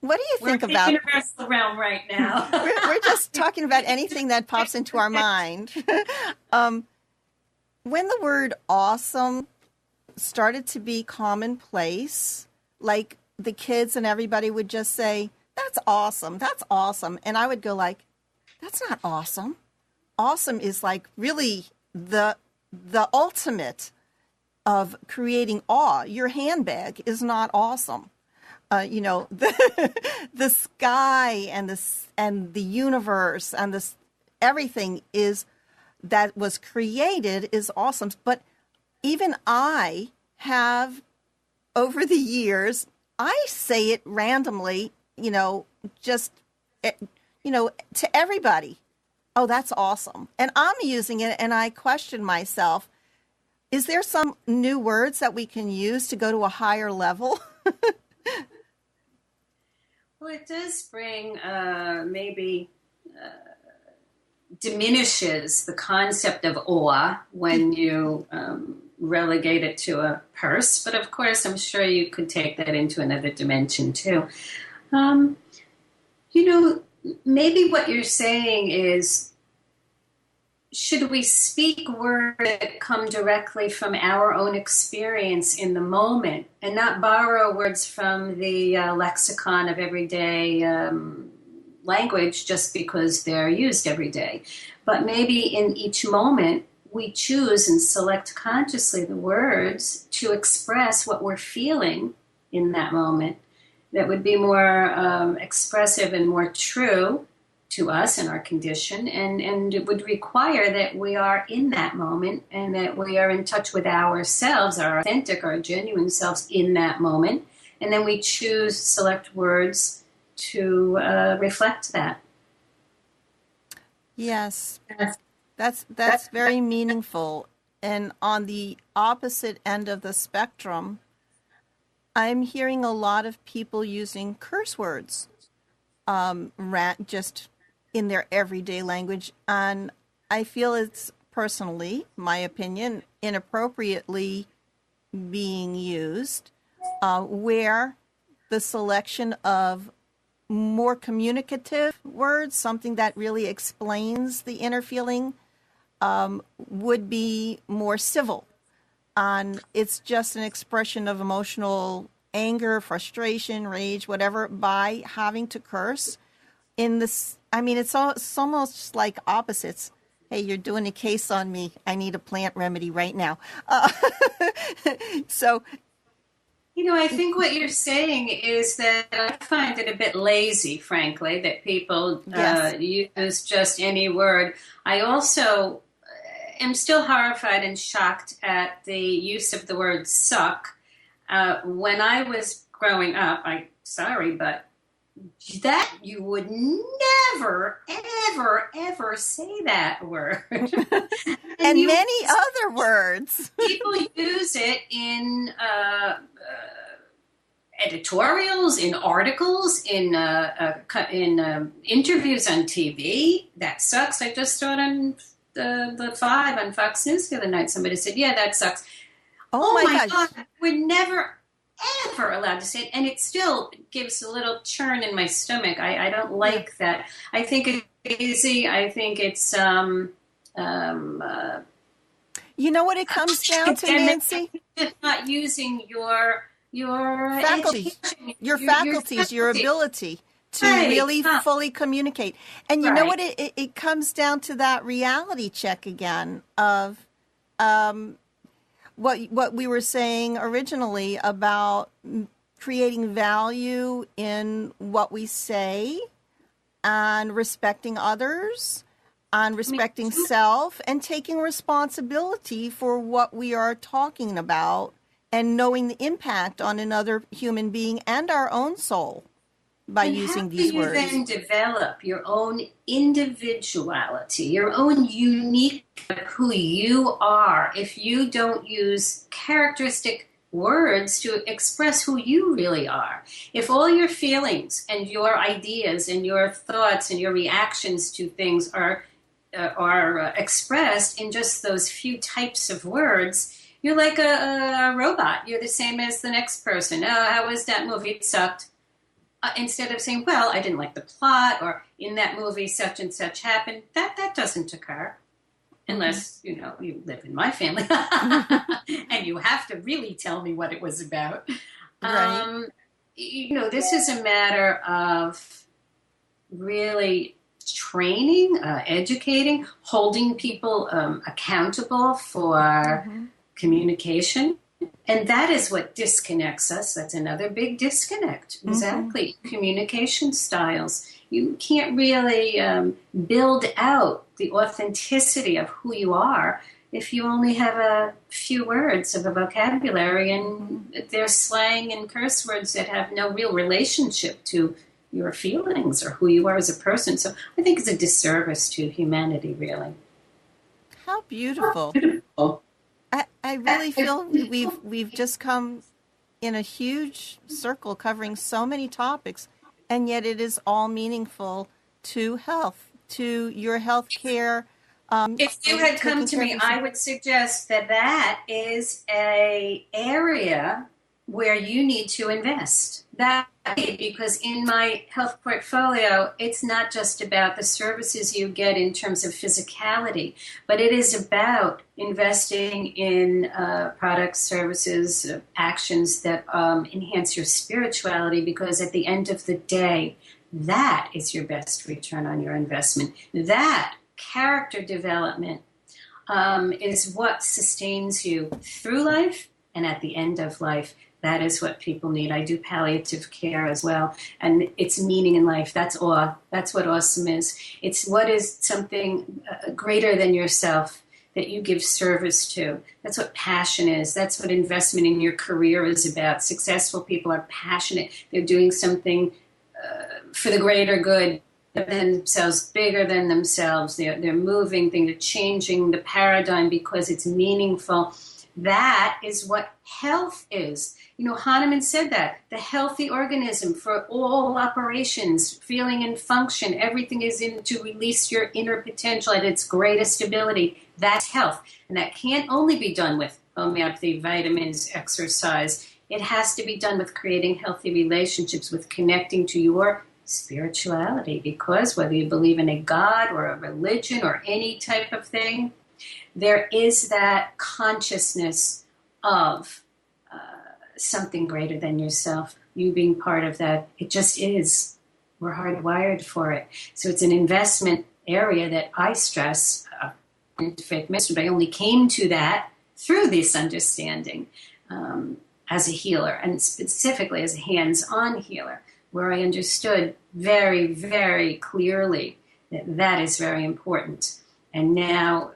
What do you think about? We're in the universal realm right now. we're just talking about anything that pops into our mind. When the word awesome started to be commonplace, like the kids and everybody would just say, "That's awesome. That's awesome." And I would go like, "That's not awesome. Awesome is like really the ultimate of creating awe. Your handbag is not awesome." You know, the sky and the universe and this everything that was created is awesome. But even I have, over the years, I say it randomly, you know, just, you know, to everybody. Oh, that's awesome. And I'm using it and I question myself, is there some new words that we can use to go to a higher level? Well, it does bring diminishes the concept of awe when you relegate it to a purse. But of course, I'm sure you could take that into another dimension too. You know, maybe what you're saying is, should we speak words that come directly from our own experience in the moment and not borrow words from the lexicon of everyday language just because they're used every day? But maybe in each moment, we choose and select consciously the words to express what we're feeling in that moment that would be more expressive and more true to us and our condition, and it would require that we are in that moment and that we are in touch with ourselves, our authentic, our genuine selves in that moment, and then we choose select words to reflect that. Yes, that's very meaningful. And on the opposite end of the spectrum, I'm hearing a lot of people using curse words, just in their everyday language, and I feel it's, personally, my opinion, inappropriately being used, where the selection of more communicative words, something that really explains the inner feeling, would be more civil. And it's just an expression of emotional anger, frustration, rage, whatever, by having to curse. In this, I mean, it's almost like opposites. Hey, you're doing a case on me. I need a plant remedy right now. So, you know, I think what you're saying is that I find it a bit lazy, frankly, that people use just any word. I also am still horrified and shocked at the use of the word suck. When I was growing up, but that you would never, ever, ever say that word. and many other words. People use it in editorials, in articles, in interviews on TV. That sucks. I just saw it on the 5 on Fox News the other night. Somebody said, yeah, that sucks. Oh my gosh. God. We're never, ever allowed to say it, and it still gives a little churn in my stomach. I don't like that. I think it's easy. I think it's you know what it comes down to, Nancy? Just not using your faculties, your faculties, your ability to really fully communicate. And you know what? It comes down to that reality check again of what we were saying originally about creating value in what we say and respecting others and respecting self and taking responsibility for what we are talking about and knowing the impact on another human being and our own soul by using these words. How do you then develop your own individuality, your own unique who you are, if you don't use characteristic words to express who you really are? If all your feelings and your ideas and your thoughts and your reactions to things are expressed in just those few types of words, you're like a robot. You're the same as the next person. Oh, how was that movie? It sucked. Instead of saying, well, I didn't like the plot, or in that movie such and such happened. That doesn't occur unless, you live in my family and you have to really tell me what it was about. Right. This is a matter of really training, educating, holding people accountable for communication. And that is what disconnects us. That's another big disconnect. Exactly. Communication styles. You can't really build out the authenticity of who you are if you only have a few words of a vocabulary and they're slang and curse words that have no real relationship to your feelings or who you are as a person. So I think it's a disservice to humanity, really. How beautiful. I really feel we've just come in a huge circle covering so many topics, and yet it is all meaningful to health, to your health care. If you had come to me, I would suggest that is a area where you need to invest. Because in my health portfolio, it's not just about the services you get in terms of physicality, but it is about investing in products, services, actions that enhance your spirituality, because at the end of the day, that is your best return on your investment. That character development is what sustains you through life and at the end of life. That is what people need. I do palliative care as well. And it's meaning in life. That's awe. That's what awesome is. It's what is something greater than yourself that you give service to. That's what passion is. That's what investment in your career is about. Successful people are passionate. They're doing something for the greater good than themselves, bigger than themselves. They're moving things. They're changing the paradigm because it's meaningful. That is what health is. Hahnemann said that. The healthy organism for all operations, feeling and function, everything is in to release your inner potential at its greatest ability. That's health. And that can't only be done with homeopathy, vitamins, exercise. It has to be done with creating healthy relationships, with connecting to your spirituality. Because whether you believe in a God or a religion or any type of thing, there is that consciousness of something greater than yourself, you being part of that. It just is. We're hardwired for it. So it's an investment area that I stress. Faith ministry, but I only came to that through this understanding as a healer, and specifically as a hands-on healer, where I understood very, very clearly that is very important. And now,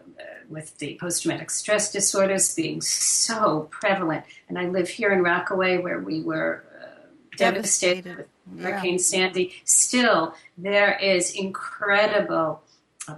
with the post-traumatic stress disorders being so prevalent, and I live here in Rockaway where we were devastated with Hurricane Sandy, still there is incredible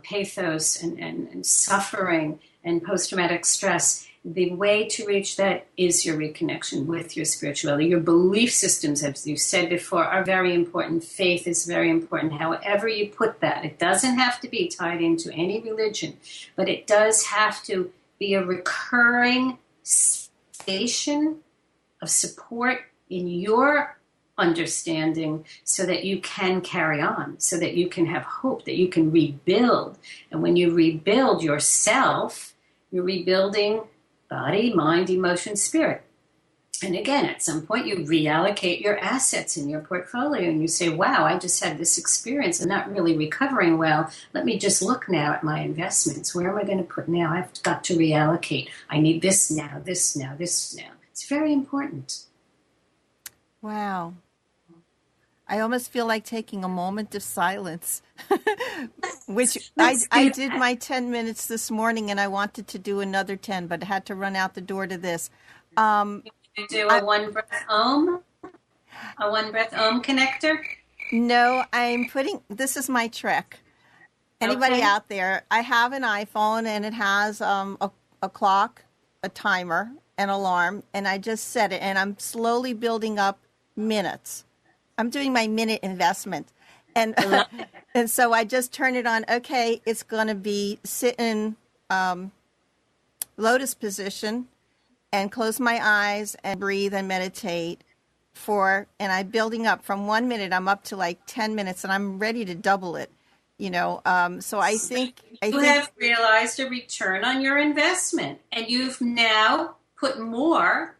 pathos and suffering and post-traumatic stress. The way to reach that is your reconnection with your spirituality. Your belief systems, as you said before, are very important. Faith is very important. However you put that, it doesn't have to be tied into any religion, but it does have to be a recurring station of support in your understanding so that you can carry on, so that you can have hope, that you can rebuild. And when you rebuild yourself, you're rebuilding body, mind, emotion, spirit. And again, at some point, you reallocate your assets in your portfolio and you say, wow, I just had this experience. I'm not really recovering well. Let me just look now at my investments. Where am I going to put now? I've got to reallocate. I need this now, this now, this now. It's very important. Wow. I almost feel like taking a moment of silence, which I did my 10 minutes this morning, and I wanted to do another 10, but had to run out the door to this. You do a one breath Om connector? No, this is my trick. Anybody out there, I have an iPhone, and it has a clock, a timer, an alarm, and I just set it, and I'm slowly building up minutes. I'm doing my minute investment. And and so I just turn it on. Okay, it's going to be sit in lotus position and close my eyes and breathe and meditate and I'm building up from 1 minute. I'm up to like 10 minutes and I'm ready to double it, So I think you have realized a return on your investment, and you've now put more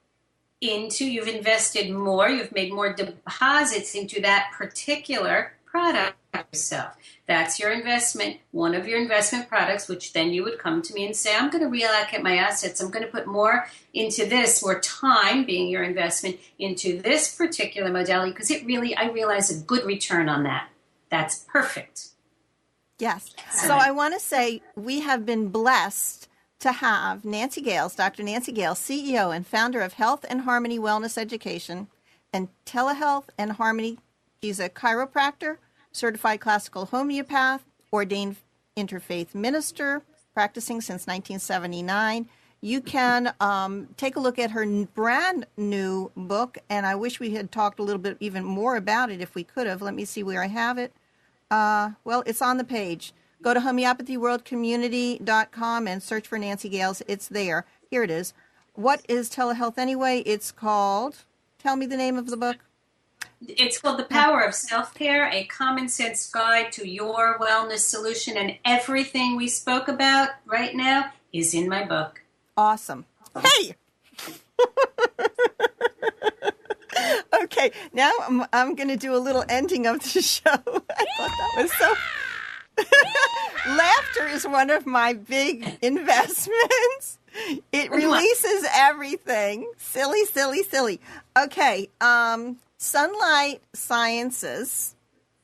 you've invested more, you've made more deposits into that particular product yourself. That's your investment, one of your investment products, which then you would come to me and say, I'm going to reallocate my assets. I'm going to put more into this, more time being your investment into this particular modality, because I realize a good return on that. That's perfect. Yes. So I want to say we have been blessed to have Nancy Gahles, Dr. Nancy Gahles, CEO and founder of Health and Harmony Wellness Education and Telehealth and Harmony. She's a chiropractor, certified classical homeopath, ordained interfaith minister, practicing since 1979. You can take a look at her brand new book, and I wish we had talked a little bit even more about it if we could have. Let me see where I have it. Well, it's on the page. Go to homeopathyworldcommunity.com and search for Nancy Gahles. It's there. Here it is. What is telehealth anyway? It's called, tell me the name of the book. It's called The Power of Self-Care, a common sense guide to your wellness solution. And everything we spoke about right now is in my book. Awesome. Hey! Okay, now I'm going to do a little ending of the show. I thought that was so... Laughter is one of my big investments. It releases everything. Silly, silly, silly. Okay, Sunlight Sciences,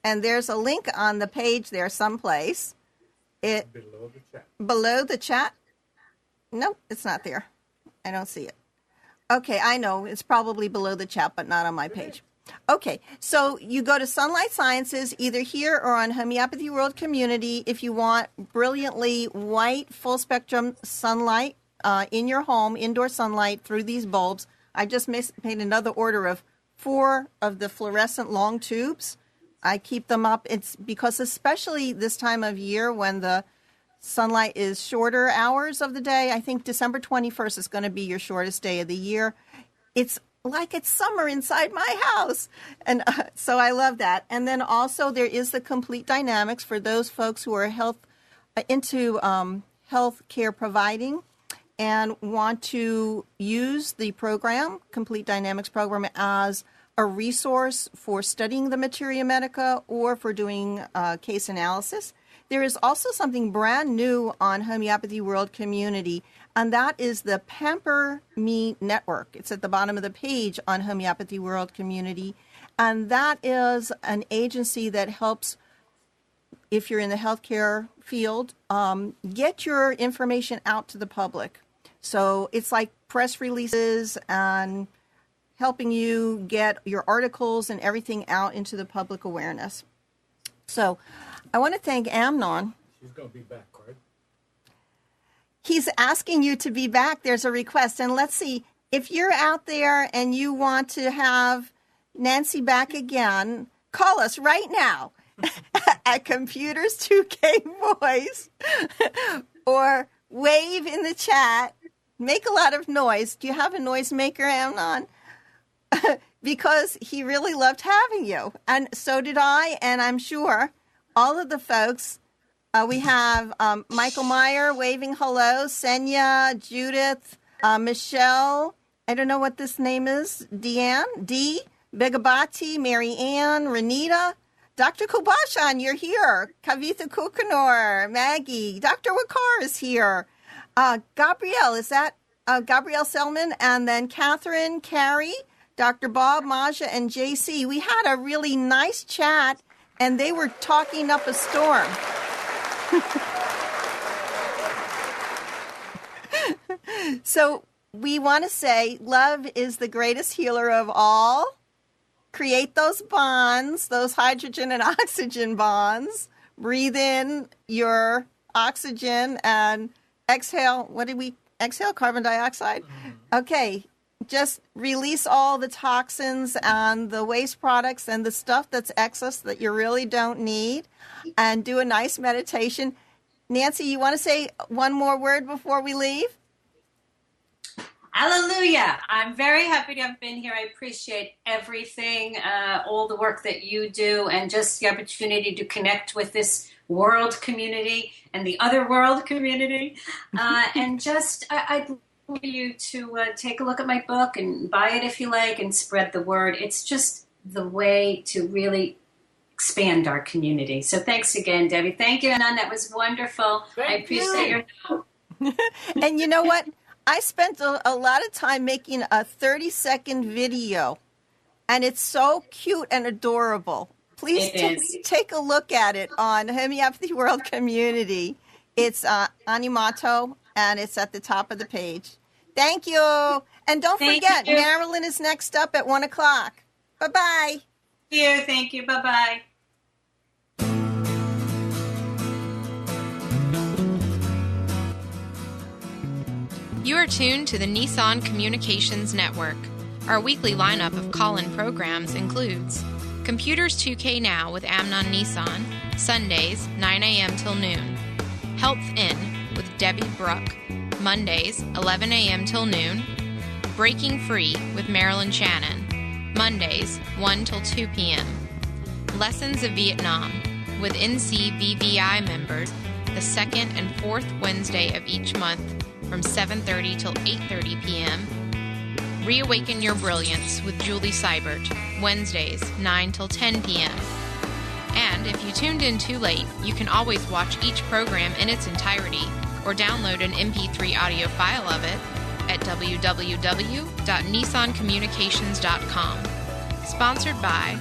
and there's a link on the page there someplace. Below the chat. Below the chat? Nope, it's not there. I don't see it. Okay, I know. It's probably below the chat, but not on my page. Okay, so you go to Sunlight Sciences, either here or on Homeopathy World Community, if you want brilliantly white, full-spectrum sunlight in your home, indoor sunlight through these bulbs. I just made another order of 4 of the fluorescent long tubes. I keep them up. It's because especially this time of year when the sunlight is shorter hours of the day, I think December 21st is going to be your shortest day of the year. It's like it's summer inside my house. And so I love that. And then also there is the Complete Dynamics for those folks who are into health care providing and want to use the program, Complete Dynamics program, as a resource for studying the materia medica or for doing case analysis. There is also something brand new on Homeopathy World Community, and that is the Pamper Me Network. It's at the bottom of the page on Homeopathy World Community, and that is an agency that helps, if you're in the healthcare field, get your information out to the public. So it's like press releases and helping you get your articles and everything out into the public awareness. So I want to thank Amnon. She's going to be back, right? He's asking you to be back. There's a request. And let's see, if you're out there and you want to have Nancy back again, call us right now at Computers 2K Voice or wave in the chat. Make a lot of noise. Do you have a noisemaker, Amnon? because he really loved having you. And so did I, and I'm sure all of the folks. We have Michael Meyer waving hello, Senya, Judith, Michelle, I don't know what this name is, Deanne, D, Begabati, Mary Ann, Renita, Dr. Kubashan, you're here, Kavitha Kukanor, Maggie, Dr. Wakar is here, Gabrielle, is that Gabrielle Selman, and then Catherine, Carrie, Dr. Bob, Maja, and JC. We had a really nice chat, and they were talking up a storm. So we want to say love is the greatest healer of all. Create those bonds, those hydrogen and oxygen bonds. Breathe in your oxygen and exhale. What did we exhale? Carbon dioxide? Okay. Just release all the toxins and the waste products and the stuff that's excess that you really don't need, and do a nice meditation. Nancy, you want to say one more word before we leave? Hallelujah. I'm very happy to have been here. I appreciate everything, all the work that you do, and just the opportunity to connect with this world community and the other world community. And just, I'd love you to take a look at my book and buy it if you like and spread the word. It's just the way to really expand our community. So thanks again, Debbie. Thank you, Anand. That was wonderful. I appreciate your help. And you know what? I spent a lot of time making a 30-second video, and it's so cute and adorable. Please take a look at it on Homeopathy World Community. It's Animato, and it's at the top of the page. Thank you. And don't forget, Marilyn is next up at 1 o'clock. Bye-bye. Thank you. Bye-bye. You are tuned to the Nissan Communications Network. Our weekly lineup of call-in programs includes Computers 2K Now with Amnon Nissan, Sundays, 9 a.m. till noon. Health In with Debbie Bruck, Mondays, 11 a.m. till noon. Breaking Free with Marilyn Shannon, Mondays, 1 till 2 p.m. Lessons of Vietnam with NCVVI members, the second and fourth Wednesday of each month from 7:30 till 8:30 p.m. Reawaken Your Brilliance with Julie Seibert, Wednesdays, 9 till 10 p.m. And if you tuned in too late, you can always watch each program in its entirety or download an MP3 audio file of it at www.nissancommunications.com. Sponsored by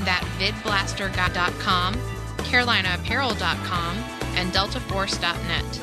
thatvidblasterguy.com, carolinaapparel.com, and deltaforce.net.